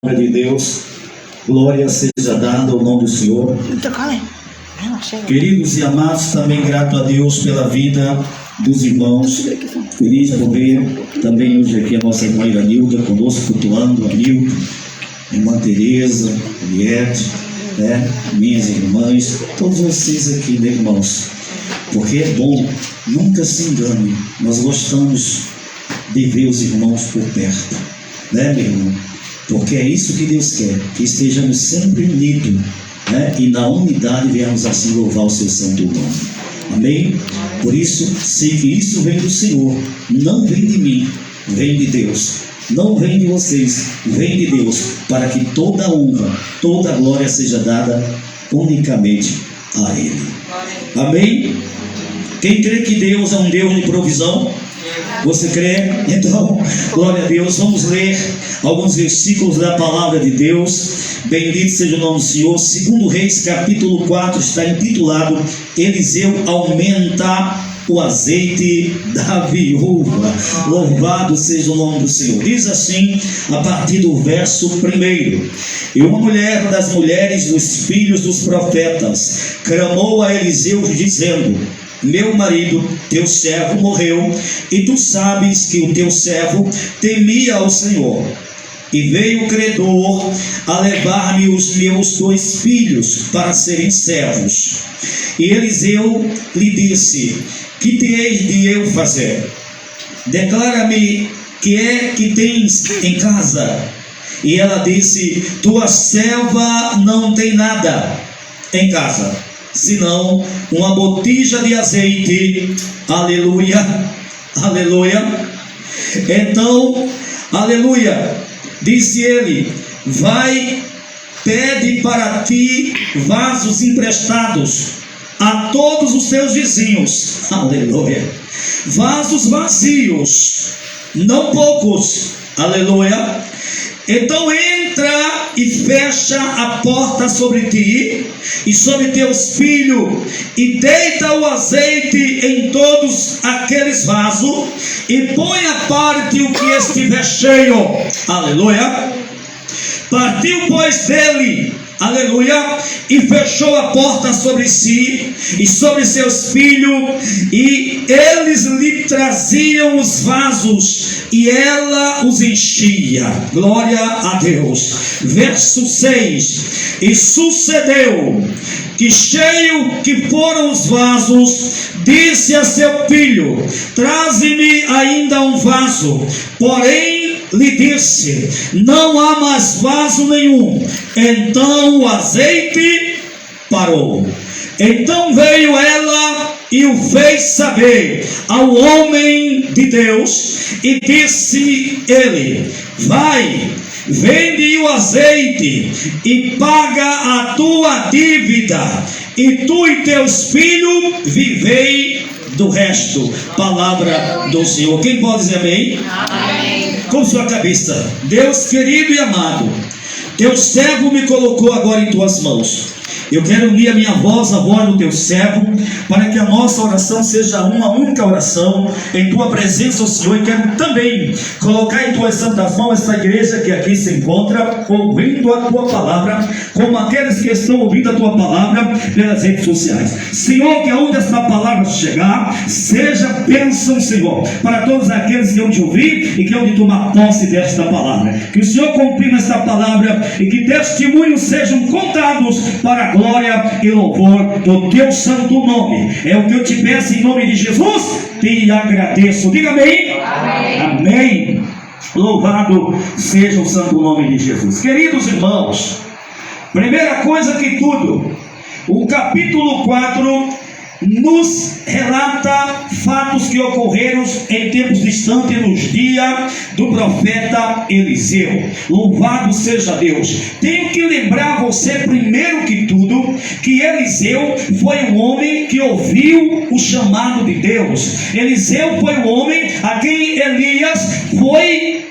de Deus, glória seja dada ao nome do Senhor. Queridos e amados, também grato a Deus pela vida dos irmãos. Feliz por ver também hoje aqui a nossa irmã Iranilda conosco, cultuando, a Nilton, a irmã Tereza, a Liette, minhas irmãs, todos vocês aqui, né, irmãos? Porque é bom, nunca se engane, nós gostamos de ver os irmãos por perto, né, meu irmão? Porque é isso que Deus quer, que estejamos sempre unidos, né? E na unidade viemos assim louvar o seu santo nome. Amém? Por isso, sei que isso vem do Senhor, não vem de mim, vem de Deus. Não vem de vocês, vem de Deus, para que toda honra, toda glória seja dada unicamente a Ele. Amém? Quem crê que Deus é um Deus de provisão? Você crê? Então, glória a Deus. Vamos ler alguns versículos da palavra de Deus. Bendito seja o nome do Senhor. 2 Reis, capítulo 4, está intitulado Eliseu aumenta o azeite da viúva. Louvado seja o nome do Senhor. Diz assim, a partir do verso 1: E uma mulher das mulheres dos filhos dos profetas clamou a Eliseu dizendo: Meu marido, teu servo, morreu, e tu sabes que o teu servo temia ao Senhor. E veio o credor a levar-me os meus 2 filhos para serem servos. E Eliseu lhe disse: Que te hei de eu fazer? Declara-me que é que tens em casa. E ela disse: Tua serva não tem nada em casa, senão uma botija de azeite. Aleluia, aleluia. Então, aleluia, disse ele: Vai, pede para ti vasos emprestados a todos os teus vizinhos. Aleluia. Vasos vazios, não poucos. Aleluia. Então entra e fecha a porta sobre ti e sobre teus filhos, e deita o azeite em todos aqueles vasos, e põe à parte o que estiver cheio. Aleluia. Partiu, pois, dele, aleluia, e fechou a porta sobre si e sobre seus filhos, e eles lhe traziam os vasos, e ela os enchia. Glória a Deus. Verso 6: E sucedeu que, cheio que foram os vasos, disse a seu filho: Traze-me ainda um vaso. Porém lhe disse: Não há mais vaso nenhum. Então o azeite parou. Então veio ela e o fez saber ao homem de Deus, e disse ele: Vai, vende o azeite e paga a tua dívida, e tu e teus filhos vivei do resto. Palavra do Senhor. Quem pode dizer amém? Amém. Com sua cabeça. Deus querido e amado, teu servo me colocou agora em tuas mãos. Eu quero unir a minha voz à voz do teu servo, para que a nossa oração seja uma única oração em tua presença, ó Senhor. E quero também colocar em tuas santas mãos esta igreja que aqui se encontra, ouvindo a tua palavra, como aqueles que estão ouvindo a tua palavra pelas redes sociais. Senhor, que aonde esta palavra chegar, seja bênção, Senhor, para todos aqueles que hão de ouvir e que hão de tomar posse desta palavra. Que o Senhor comprima esta palavra e que testemunhos sejam contados para a glória e louvor do teu santo nome. É o que eu te peço em nome de Jesus, te agradeço. Diga amém. Amém. Amém. Louvado seja o santo nome de Jesus. Queridos irmãos, primeira coisa que tudo, o capítulo 4 nos relata fatos que ocorreram em tempos distantes, nos dias do profeta Eliseu. Louvado seja Deus. Tenho que lembrar você, primeiro que tudo, que Eliseu foi um homem que ouviu o chamado de Deus. Eliseu foi um homem a quem Elias foi,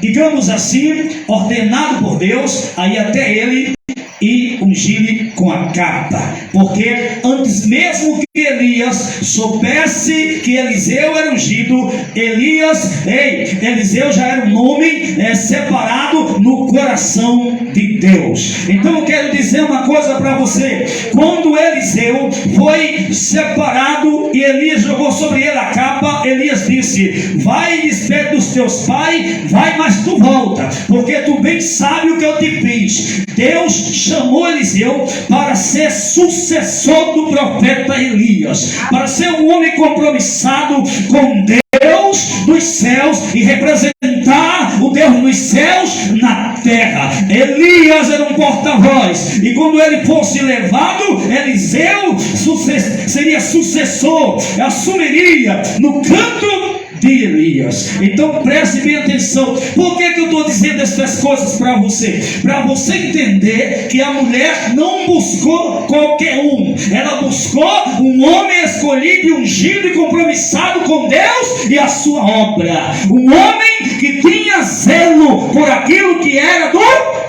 digamos assim, ordenado por Deus a ir até ele e ungir com a capa, porque antes mesmo que Elias soubesse que Eliseu era ungido, Eliseu já era um nome separado no coração de Deus. Então eu quero dizer uma coisa para você: quando Eliseu foi separado e Elias jogou sobre ele a capa, Elias disse: vai e despede dos teus pais, vai, mas tu volta, porque tu bem sabe o que eu te fiz. Deus chamou Eliseu para ser sucessor do profeta Elias, para ser um homem compromissado com Deus dos céus e representar o Deus dos céus na terra. Elias era um porta-voz, e quando ele fosse levado, Eliseu seria sucessor, assumiria no canto de Elias. Então preste bem atenção. Por que eu estou dizendo essas coisas para você? Para você entender que a mulher não buscou qualquer um, ela buscou um homem escolhido, ungido e compromissado com Deus e a sua obra, um homem que tinha zelo por aquilo que era do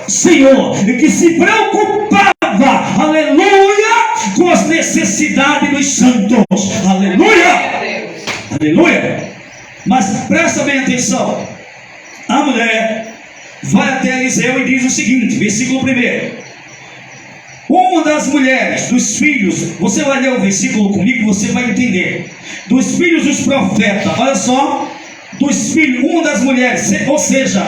Senhor e que se preocupava, aleluia, com as necessidades dos santos, aleluia, aleluia. Mas presta bem atenção. A mulher vai até Eliseu e diz o seguinte, versículo 1: uma das mulheres, dos filhos, você vai ler o versículo comigo e você vai entender, dos filhos dos profetas, olha só, dos filhos, uma das mulheres, ou seja,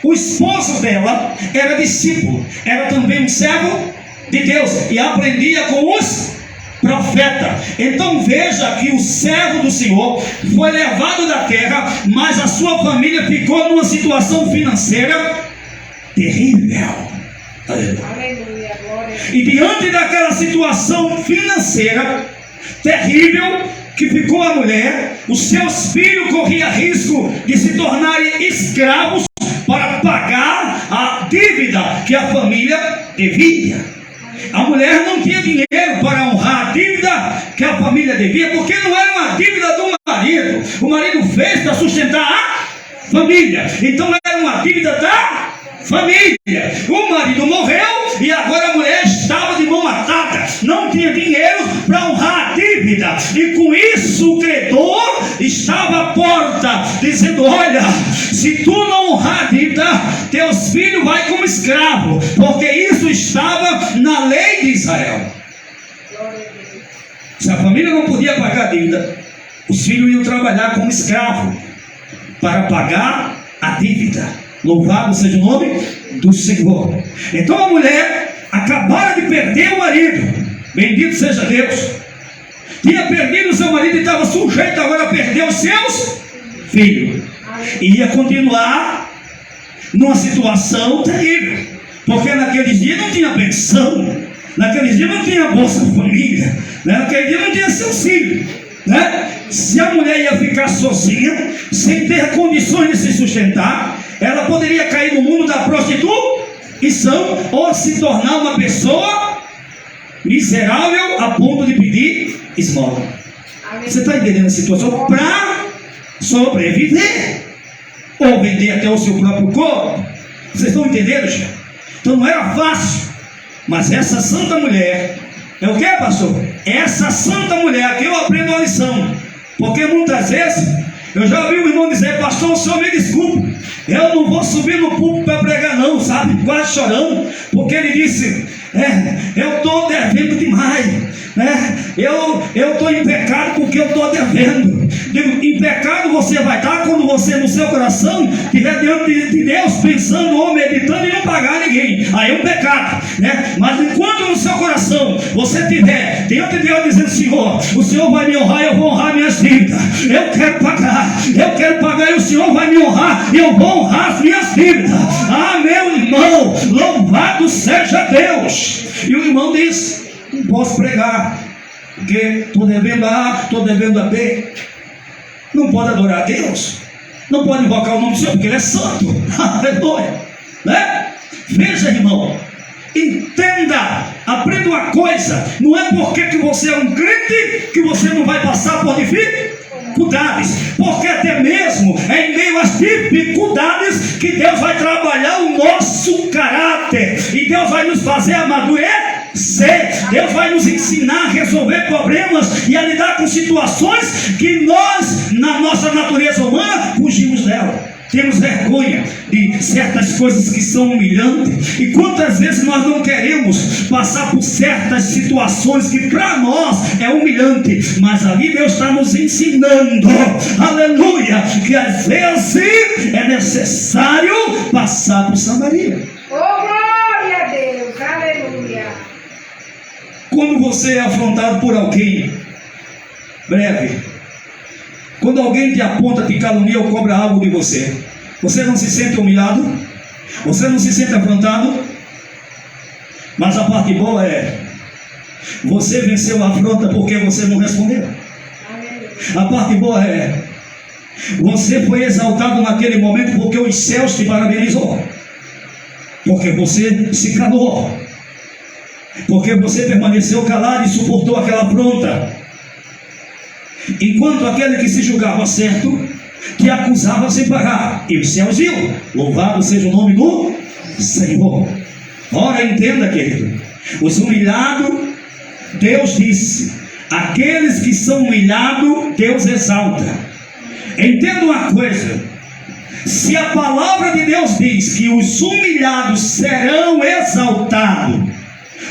o esposo dela era discípulo, era também um servo de Deus e aprendia com os profeta. Então veja que o servo do Senhor foi levado da terra, mas a sua família ficou numa situação financeira terrível. Aleluia. E diante daquela situação financeira terrível que ficou a mulher, os seus filhos corriam risco de se tornarem escravos para pagar a dívida que a família devia. A mulher não tinha dinheiro para honrar a dívida que a família devia, porque não era uma dívida do marido. O marido fez para sustentar a família, então era uma dívida da família. O marido morreu e agora a mulher estava de mão atada, não tinha dinheiro para honrar a dívida, e com isso o credor estava à porta dizendo: olha, se tu não honrar a dívida, teus filhos vão como escravo, porque isso estava na lei de Israel. Se a família não podia pagar a dívida, os filhos iam trabalhar como escravo para pagar a dívida. Louvado seja o nome do Senhor. Então a mulher acabara de perder o marido, bendito seja Deus, tinha perdido o seu marido e estava sujeito agora a perder os seus filhos, e ia continuar numa situação terrível, porque naqueles dias não tinha pensão, naqueles dias não tinha Bolsa Família, naquele dia não tinha seus filhos, Se a mulher ia ficar sozinha, sem ter condições de se sustentar, ela poderia cair no mundo da prostituição ou se tornar uma pessoa miserável a ponto de pedir esmola. Você está entendendo a situação? Para sobreviver ou vender até o seu próprio corpo. Vocês estão entendendo, já? Então não era fácil. Mas essa santa mulher, é o que, pastor? Essa santa mulher, aqui eu aprendo a lição. Porque muitas vezes eu já ouvi um irmão dizer: pastor, o senhor me desculpe, eu não vou subir no púlpito para pregar não, sabe? Quase chorando, porque ele disse: eu estou devendo demais, eu estou em pecado porque eu estou devendo. Digo, em pecado você vai estar quando você no seu coração estiver diante de Deus pensando ou meditando e não pagar ninguém, aí é um pecado, Mas enquanto no seu coração você estiver diante de Deus dizendo: Senhor, o Senhor vai me honrar, eu vou honrar minhas dívidas, eu quero pagar e o Senhor vai me honrar e eu vou honrar as minhas dívidas. Meu irmão, louvado seja Deus. E o irmão diz: não posso pregar porque estou devendo a A, estou devendo a B. Não pode adorar a Deus, não pode invocar o nome do Senhor porque Ele é santo. Aleluia, Veja, irmão, entenda, aprenda uma coisa: não é porque que você é um crente que você não vai passar por dificuldades, porque até mesmo em meio às dificuldades que Deus vai trabalhar o nosso caráter, e Deus vai nos fazer amadurecer Deus vai nos ensinar a resolver problemas e a lidar com situações que nós, na nossa natureza humana, fugimos dela. Temos vergonha de certas coisas que são humilhantes. E quantas vezes nós não queremos passar por certas situações que para nós é humilhante, mas ali Deus está nos ensinando, aleluia, que às vezes é necessário passar por Samaria. Oh, glória a Deus, aleluia. Quando você é afrontado por alguém, breve, quando alguém te aponta, te calunia ou cobra algo de você, você não se sente humilhado? Você não se sente afrontado? Mas a parte boa é, você venceu a afronta porque você não respondeu. A parte boa é, você foi exaltado naquele momento porque os céus te parabenizou, porque você se calou, porque você permaneceu calado e suportou aquela afronta. Enquanto aquele que se julgava certo, te acusava sem parar, e os céus viam, louvado seja o nome do Senhor. Ora, entenda, querido, os humilhados, Deus disse, aqueles que são humilhados, Deus exalta. Entenda uma coisa, se a palavra de Deus diz que os humilhados serão exaltados,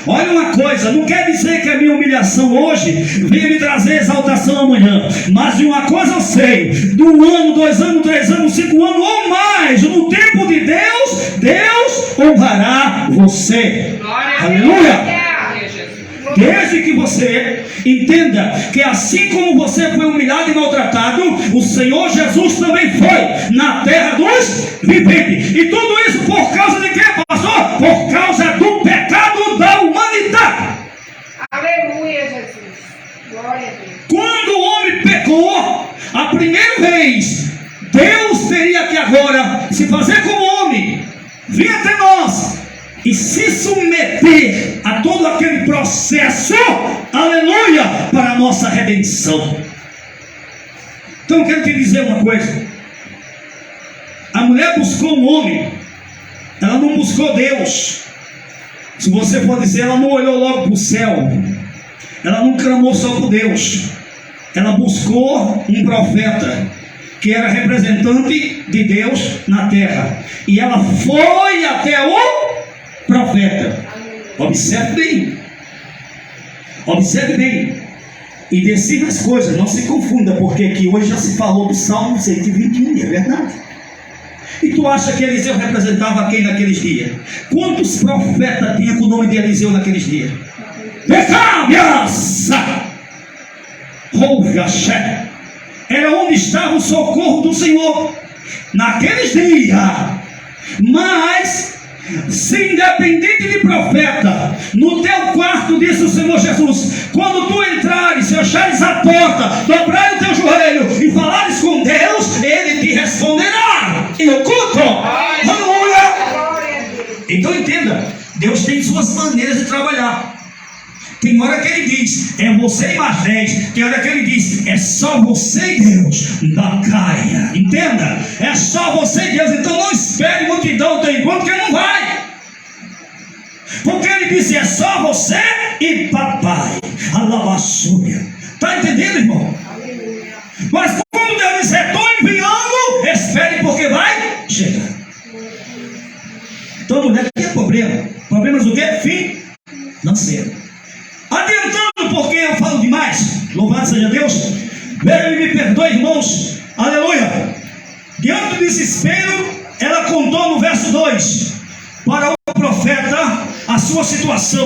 olha uma coisa, não quer dizer que a minha humilhação hoje venha me trazer exaltação amanhã, mas de uma coisa eu sei, do 1 ano, 2 anos, 3 anos, 5 anos ou mais, no tempo de Deus, Deus honrará você. Aleluia! Desde que você entenda que assim como você foi humilhado e maltratado, o Senhor Jesus também foi na terra dos viventes. E tudo isso por causa de quê, pastor? Por causa do pecado da humanidade. Aleluia, Jesus. Glória a Deus. Quando o homem pecou, a primeira vez, Deus teria que agora se fazer como homem, vir até nós e se submeter a todo aquele processo, aleluia, para a nossa redenção. Então eu quero te dizer uma coisa, a mulher buscou um homem, ela não buscou Deus. Se você for dizer, ela não olhou logo para o céu, ela não clamou só por Deus, ela buscou um profeta que era representante de Deus na terra, e ela foi até o profeta. Observe bem, e decida as coisas, não se confunda, porque aqui hoje já se falou do Salmo 121, é verdade. E tu acha que Eliseu representava quem naqueles dias? Quantos profetas tinha com o nome de Eliseu naqueles dias? Era onde estava o socorro do Senhor naqueles dias. Mas se independente de profeta, no teu quarto, disse o Senhor Jesus, quando tu entrares, fechares a porta, dobrares o teu joelho e falares com Deus, Ele te responderá e oculto. Aleluia! Então entenda, Deus tem suas maneiras de trabalhar. Tem hora que Ele diz, é você e mais 10. Tem hora que Ele diz, é só você e Deus. Bacaia. Entenda? É só você e Deus. Então não espere multidão do teu encontro, que Ele não vai. Porque Ele disse, é só você e papai. Alabaçúria. Está entendendo, irmão? Aleluia. Mas quando Deus diz, estou enviando, espere, porque vai chegar. Então mulher tem problema. Problemas do quê? Financeiro. Adiantando, porque eu falo demais, louvado seja Deus, me perdoe, irmãos, aleluia. Diante do desespero, ela contou no verso 2 para o profeta a sua situação,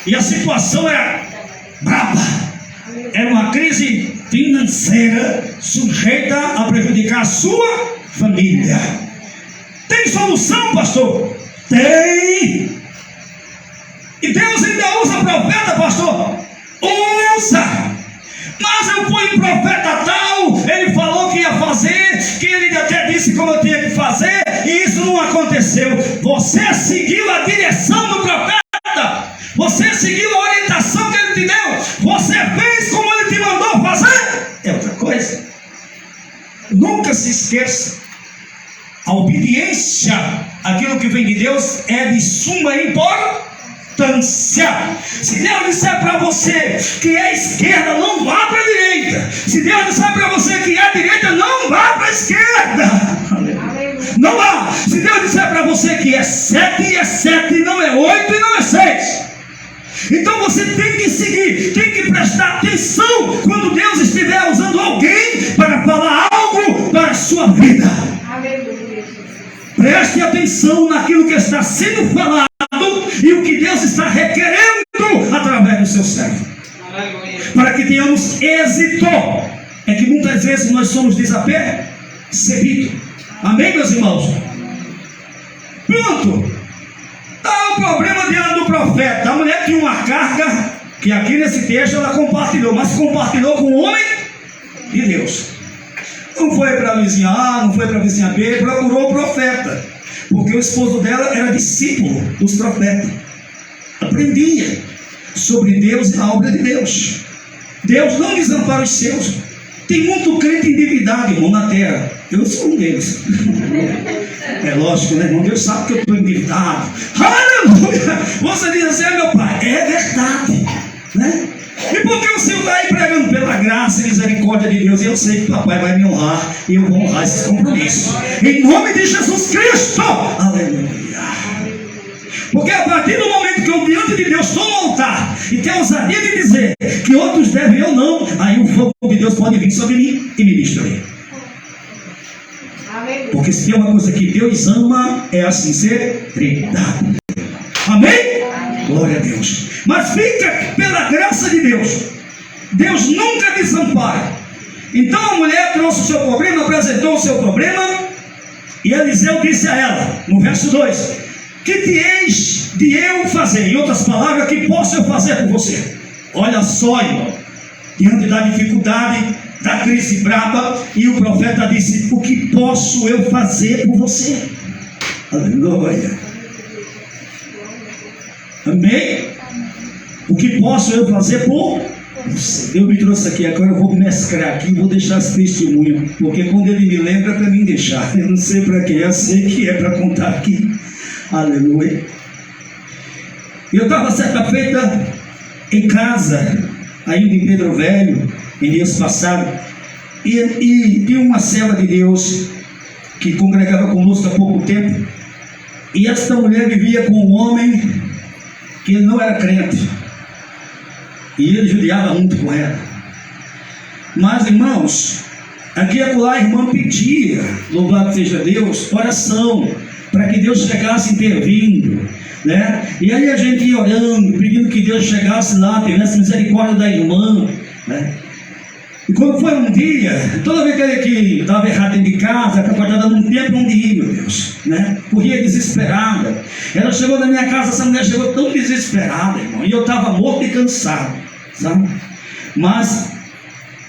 e a situação era brava, era uma crise financeira sujeita a prejudicar a sua família. Tem solução, pastor? Tem. E Deus ainda usa profeta, pastor? Usa! Mas eu fui um profeta tal, ele falou que ia fazer, que ele até disse como eu tinha que fazer, e isso não aconteceu. Você seguiu a direção do profeta, você seguiu a orientação que ele te deu, você fez como ele te mandou fazer. É outra coisa. Nunca se esqueça, a obediência àquilo que vem de Deus é de suma importância. Se Deus disser para você que é esquerda, não vá para a direita. Se Deus disser para você que é direita, não vá para a esquerda. Não vá. Se Deus disser para você que é 7, não é 8 e não é 6. Então você tem que seguir, tem que prestar atenção quando Deus estiver usando alguém para falar algo para a sua vida. Preste atenção naquilo que está sendo falado e o que Deus está requerendo através do seu servo, para que tenhamos êxito. É que muitas vezes nós somos desapercebidos. Amém, meus irmãos? Pronto. Está o problema diante do profeta. A mulher tinha uma carga que aqui nesse texto ela compartilhou, mas compartilhou com o homem de Deus. Não foi para a vizinha A, não foi para a vizinha B, procurou o profeta, porque o esposo dela era discípulo dos profetas, aprendia sobre Deus e a obra de Deus. Deus não desampara os seus. Tem muito crente endividado, irmão, na terra. Eu sou um deles. É lógico, né, irmão? Deus sabe que eu estou endividado. Aleluia! Você diz assim, meu pai, é verdade, né? E por que o Senhor está aí pregando pela graça e misericórdia de Deus? E eu sei que o papai vai me honrar e eu vou honrar esses compromissos. Em nome de Jesus Cristo. Aleluia. Porque a partir do momento que eu diante de Deus estou no altar e tenho a ousadia de dizer que outros devem ou não, aí o fogo de Deus pode vir sobre mim e me destruir. Porque se tem uma coisa que Deus ama, é a sinceridade. Amém? Glória a Deus. Mas fica pela graça de Deus. Deus nunca desampara. Então a mulher trouxe o seu problema, apresentou o seu problema, e Eliseu disse a ela, no verso 2: que te eis de eu fazer? Em outras palavras, que posso eu fazer por você? Olha só, irmão, diante da dificuldade, da crise brava, e o profeta disse: o que posso eu fazer por você? Aleluia. Amém? O que posso eu fazer por você? Eu me trouxe aqui, agora eu vou mesclar aqui, vou deixar esse testemunho, porque quando ele me lembra é para mim deixar. Eu não sei para quê, eu sei que é para contar aqui. Aleluia. Eu estava certa feita em casa, ainda em Pedro Velho, em dias passados, e tinha uma serva de Deus que congregava conosco há pouco tempo, e esta mulher vivia com um homem que não era crente, e ele judiava muito com ela. Mas, irmãos, aqui e acolá a irmã pedia, louvado seja Deus, oração, para que Deus chegasse intervindo, né? E aí a gente ia orando, pedindo que Deus chegasse lá, tivesse misericórdia da irmã, né? E quando foi um dia, toda vez que estava errado dentro de casa, estava dando um tempo onde ir, meu Deus, né? Corria desesperada. Ela chegou na minha casa, essa mulher chegou tão desesperada, irmão, e eu estava morto e cansado, sabe? Mas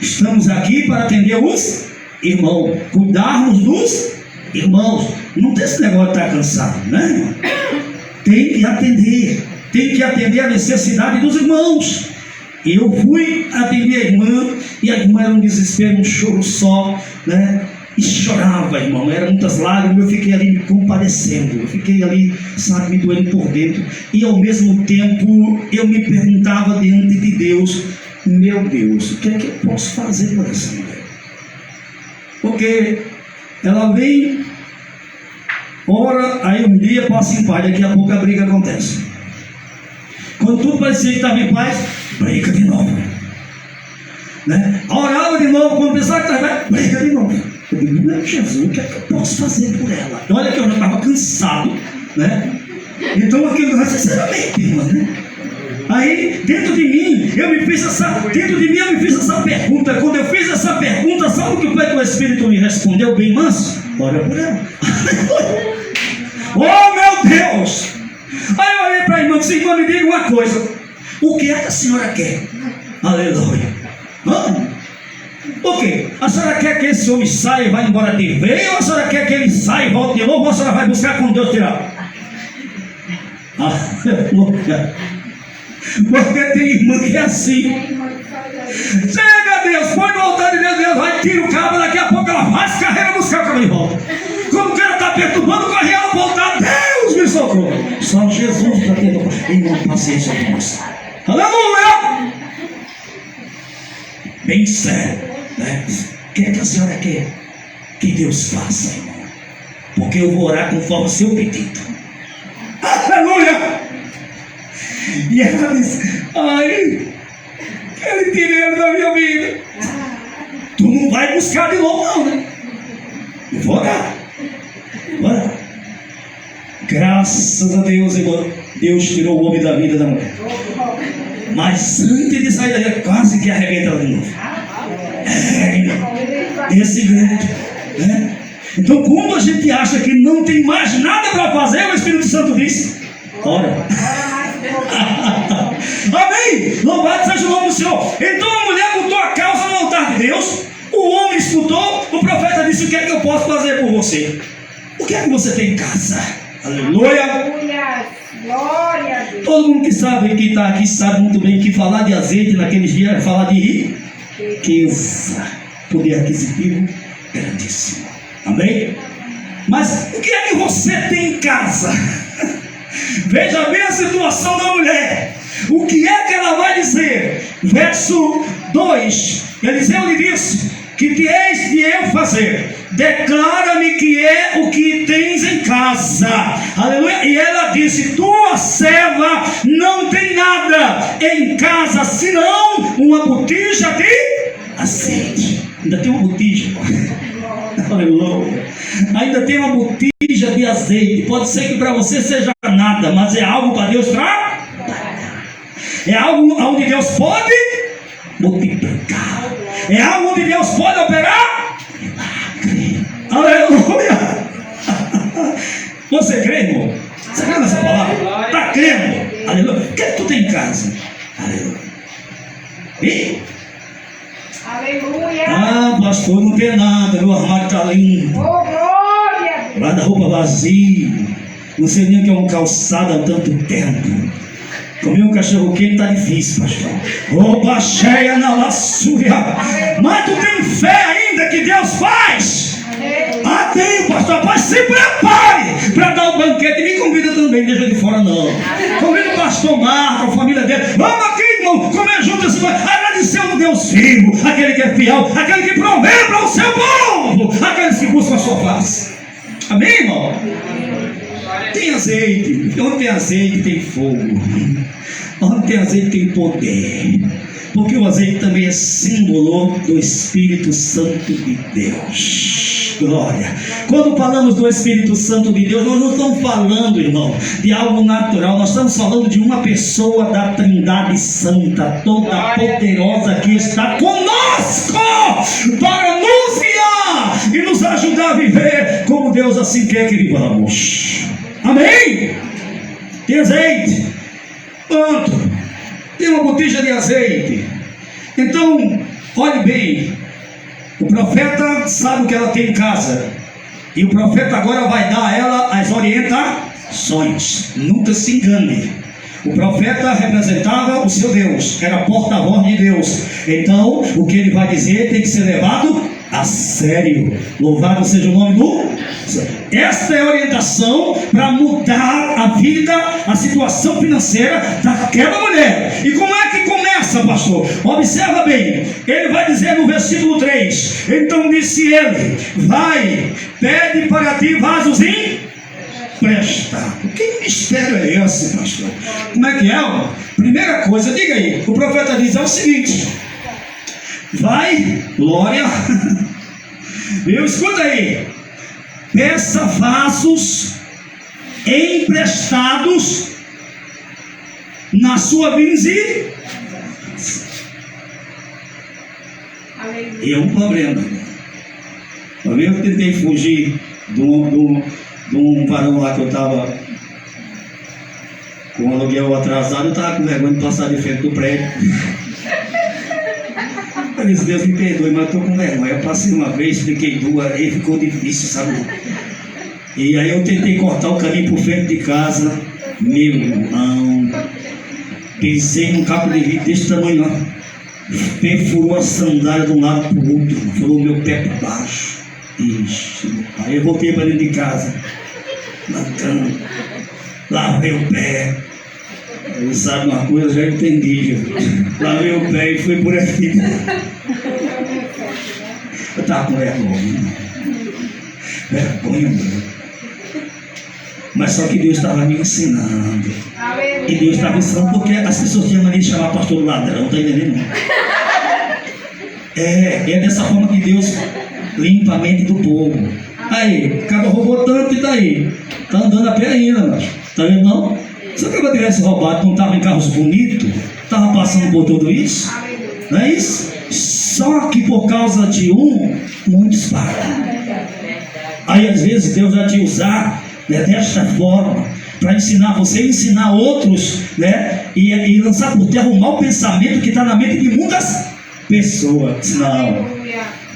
estamos aqui para atender os irmãos, cuidarmos dos irmãos. Não tem esse negócio de estar cansado, né, irmão? Tem que atender a necessidade dos irmãos. E eu fui atender a irmã, e a irmã era um desespero, um choro só, né? E chorava, irmão, eram muitas lágrimas. Eu fiquei ali me compadecendo, eu fiquei ali, sabe, me doendo por dentro, e ao mesmo tempo eu me perguntava diante de Deus: meu Deus, o que é que eu posso fazer por essa mulher? Porque ela vem, ora, aí um dia passa em paz, daqui a pouco a briga acontece. Quando tudo parecia que estava em paz, briga de novo, né? Orava de novo, quando pensava que estava em paz, briga de novo. Eu digo: meu Jesus, o que é que eu posso fazer por ela? Olha que eu já estava cansado, né? Então aquilo, sinceramente, irmão, né? Aí dentro de mim eu me fiz essa pergunta. Quando eu fiz essa pergunta, sabe o que o Espírito me respondeu bem manso? Ora por ela. Oh meu Deus! Aí eu olhei para a irmã e disse: irmã, me diga uma coisa, o que é que a senhora quer? Aleluia. O quê? A senhora quer que esse homem saia e vá embora de vez, ou a senhora quer que ele saia e volte de novo, ou a senhora vai buscar quando Deus tirar? Aleluia. Porque tem irmã que é assim. Chega, Deus, põe no altar de Deus, Deus vai, tira o cabo, daqui a pouco ela faz carreira buscar o cabo de volta. Quando o cara está perturbando, corre ela voltar, Deus me socorro. Só Jesus está tendo. Irmão, paciência com você. Aleluia! Bem sério, né? O que é que a senhora quer que Deus faça, irmão? Porque eu vou orar conforme o seu pedido. Aleluia! E ela disse: ai, aquele dinheiro da minha vida, tu não vai buscar de novo não, né? Eu vou orar. Bora. Graças a Deus, irmão, Deus tirou o homem da vida da mulher. Mas antes de sair dali, quase que arrebenta ela de novo. Esse grande, né? Então, quando a gente acha que não tem mais nada para fazer, o Espírito Santo diz: ora. Amém? Louvado seja o nome do Senhor. Então a mulher botou a causa no altar de Deus. O homem escutou. O profeta disse: o que é que eu posso fazer por você? O que é que você tem em casa? Aleluia. Aleluia. Glória a Deus. Todo mundo que sabe, que está aqui, sabe muito bem que falar de azeite naqueles dias é falar de riqueza, poder aquisitivo grandíssimo. Amém? Mas o que é que você tem em casa? Veja bem a situação da mulher. O que é que ela vai dizer? Verso 2: Eliseu lhe disse: que te hei de eu fazer? Declara-me que é o que tens em casa. Aleluia. E ela disse: tua serva não tem nada em casa senão uma botija de azeite. Ainda tem uma botija. Aleluia. Ainda tem uma botija de azeite. Pode ser que para você seja nada, mas é algo para Deus trabalhar. É algo onde Deus pode multiplicar. É algo onde Deus pode operar milagre. Aleluia. Você crê, irmão? Você crê nessa palavra? Está crendo? Aleluia. O que é que tu tem em casa? Aleluia. E? Aleluia. Ah, pastor, não tem nada. Meu armário está limpo. Oh, glória a Deus. Guarda-roupa vazio. Não sei nem o que é um calçado há tanto tempo. Comer um cachorro quente está difícil, pastor. Roupa cheia na laçúria. Mas tu tem fé ainda que Deus faz? Ah, tem, pastor. Mas se prepare para dar o banquete. Me convida também, deixa de fora não. Convida o pastor Marco, a família dele. Vamos aqui, irmão, comer juntos. Agradecer ao Deus vivo, aquele que é fiel, aquele que provê para o seu povo, aqueles que buscam a sua face. Amém, irmão? Tem azeite. Onde tem azeite tem fogo. Onde tem azeite tem poder. Porque o azeite também é símbolo do Espírito Santo de Deus. Glória. Quando falamos do Espírito Santo de Deus, nós não estamos falando, irmão, de algo natural. Nós estamos falando de uma pessoa da Trindade Santa, toda poderosa, que está conosco para nos guiar e nos ajudar a viver como Deus assim quer que vivamos. Amém? Tem azeite. Pronto. Tem uma botija de azeite. Então, olhe bem. O profeta sabe o que ela tem em casa. E o profeta agora vai dar a ela as orientações. Nunca se engane. O profeta representava o seu Deus. Era porta-voz de Deus. Então, o que ele vai dizer tem que ser levado a sério. Louvado seja o nome do... Esta é a orientação para mudar a vida, a situação financeira daquela mulher. E como é que começa, pastor? Observa bem. Ele vai dizer no versículo 3: então disse ele: vai, pede para ti vasos emprestados. Que mistério é esse, pastor? Como é que é? Ó? Primeira coisa, diga aí. O profeta diz: é o seguinte: vai, glória. Viu? Escuta aí. Peça vasos emprestados na sua vizinhança. E é um problema. Eu tentei fugir de um varão lá que eu estava com o aluguel atrasado. Eu estava com vergonha de passar de frente do prédio. Eu disse: Deus me perdoe, mas eu estou com vergonha. Eu passei uma vez, expliquei duas, e ficou difícil, sabe? E aí eu tentei cortar o caminho por frente de casa. Meu irmão, pisei num caco de vidro desse tamanho lá. Perfurou a sandália de um lado para o outro. Furou meu pé por baixo. Ixi. Aí eu voltei para dentro de casa. Na cama. Lavei o pé. Ele sabe uma coisa, já entendi. Lavei o pé e fui por aqui. Eu estava com vergonha. Vergonha mesmo. Mas só que Deus estava me ensinando. E Deus estava ensinando porque as pessoas tinham mania de chamar pastor de ladrão, tá entendendo? É dessa forma que Deus limpa a mente do povo. Aí, acaba roubou tanto e daí? Tá andando a pé ainda, mas tá vendo não? Se acaba tivesse roubado quando estava em carros bonitos, estava passando por tudo isso, não é isso? Só que por causa de muitos pagam. Aí às vezes Deus vai te usar, né, desta forma, para ensinar você, ensinar outros, né, e lançar por terra o mau pensamento que está na mente de muitas pessoas. Não,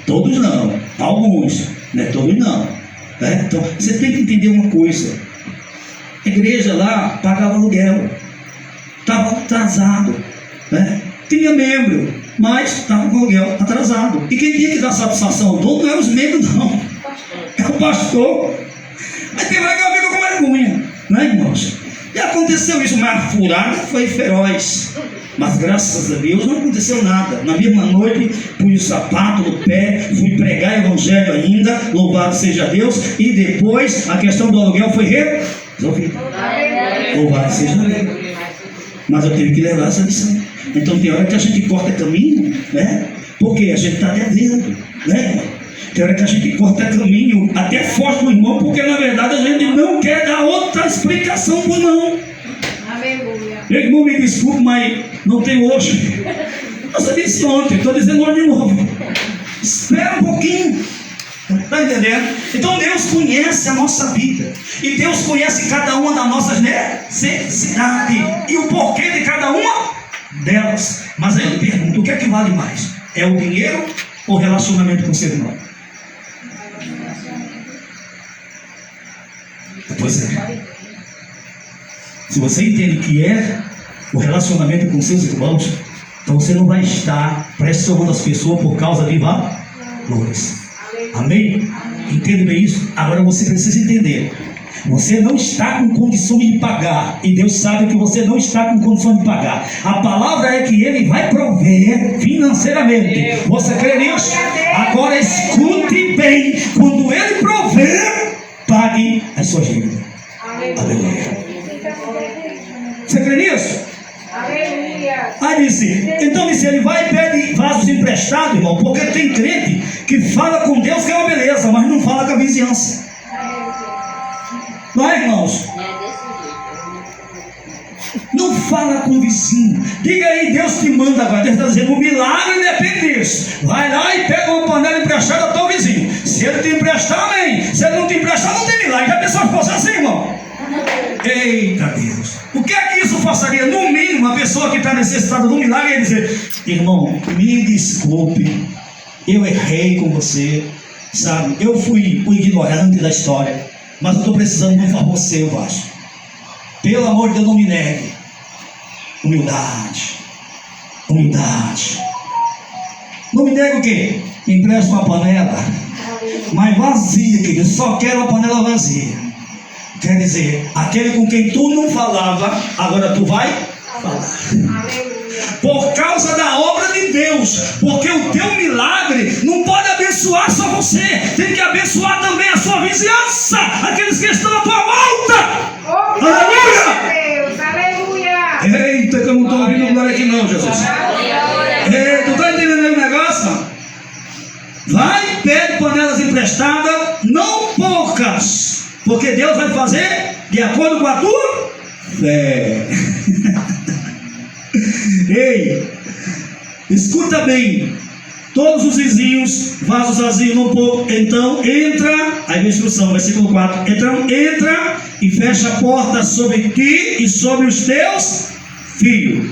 todos não, alguns, né, todos não. Né? Então você tem que entender uma coisa: a igreja lá pagava aluguel, estava atrasado, né? Tinha membro, mas estava com o aluguel atrasado. E quem tinha que dar satisfação ao dono não é os membros, não, é o pastor. Aí tem lá que eu fico com vergonha, né, irmãos? E aconteceu isso, mas a furada foi feroz. Mas graças a Deus não aconteceu nada. Na mesma noite, pus o sapato no pé, fui pregar o evangelho ainda, louvado seja Deus, e depois a questão do aluguel foi resolvida. Louvado seja Deus. Mas eu tive que levar essa lição. Então tem hora que a gente corta caminho, né? Porque a gente está devendo, né? Tem hora que a gente corta caminho até forte no irmão, porque na verdade a gente não quer dar outra explicação para o irmão. Meu irmão, me desculpe, mas não tem hoje. Eu disse ontem, estou dizendo hoje de novo. Espera um pouquinho. Está entendendo? Então Deus conhece a nossa vida. E Deus conhece cada uma das nossas necessidades. E o porquê de cada uma delas. Mas aí eu pergunto, o que é que vale mais? É o dinheiro ou o relacionamento com o seu irmão? Pois é. Se você entende que é o relacionamento com seus irmãos, então você não vai estar pressionando as pessoas por causa de valores. Amém? Entende bem isso? Agora você precisa entender: você não está com condições de pagar, e Deus sabe que você não está com condições de pagar. A palavra é que Ele vai prover financeiramente. Você crê nisso? Agora escute bem: quando Ele prover, pague as suas dívidas. Aleluia. Você crê nisso? Aleluia. Aí disse, então disse, ele vai e pede vasos emprestados, irmão, porque tem crente que fala com Deus que é uma beleza, mas não fala com a vizinhança. Não é, irmãos? Não fala com o vizinho. Diga aí, Deus te manda agora. Deus está dizendo, o milagre depende disso. Vai lá e pega uma panela emprestada ao teu vizinho. Se ele te emprestar, amém. Se ele não te emprestar, não tem milagre. Já pensou que fosse assim, irmão? Eita Deus, o que é que isso façaria? No mínimo, a pessoa que está necessitada de um milagre ia dizer: irmão, me desculpe, eu errei com você, sabe? Eu fui o ignorante da história, mas eu estou precisando de um favor seu, Vasco. Pelo amor de Deus, não me negue. Humildade, humildade. Não me negue o quê? Me empresta uma panela, mas vazia, querido. Só quero uma panela vazia. Quer dizer, aquele com quem tu não falava, agora tu vai falar. Por causa da obra de Deus. Porque o teu milagre não pode abençoar só você, tem que abençoar também a sua vizinhança, aqueles que estão à tua volta. Aleluia! Deus, aleluia! Eita, que eu não estou ouvindo glória aqui não, Jesus. Ei, tu está entendendo aí o negócio? Vai, pede panelas emprestadas, não poucas, porque Deus vai fazer de acordo com a tua fé. Ei, escuta bem. Todos os vizinhos, vasos vazios no pouco. Então entra, aí a instrução, versículo 4. Então entra e fecha a porta sobre ti e sobre os teus filhos.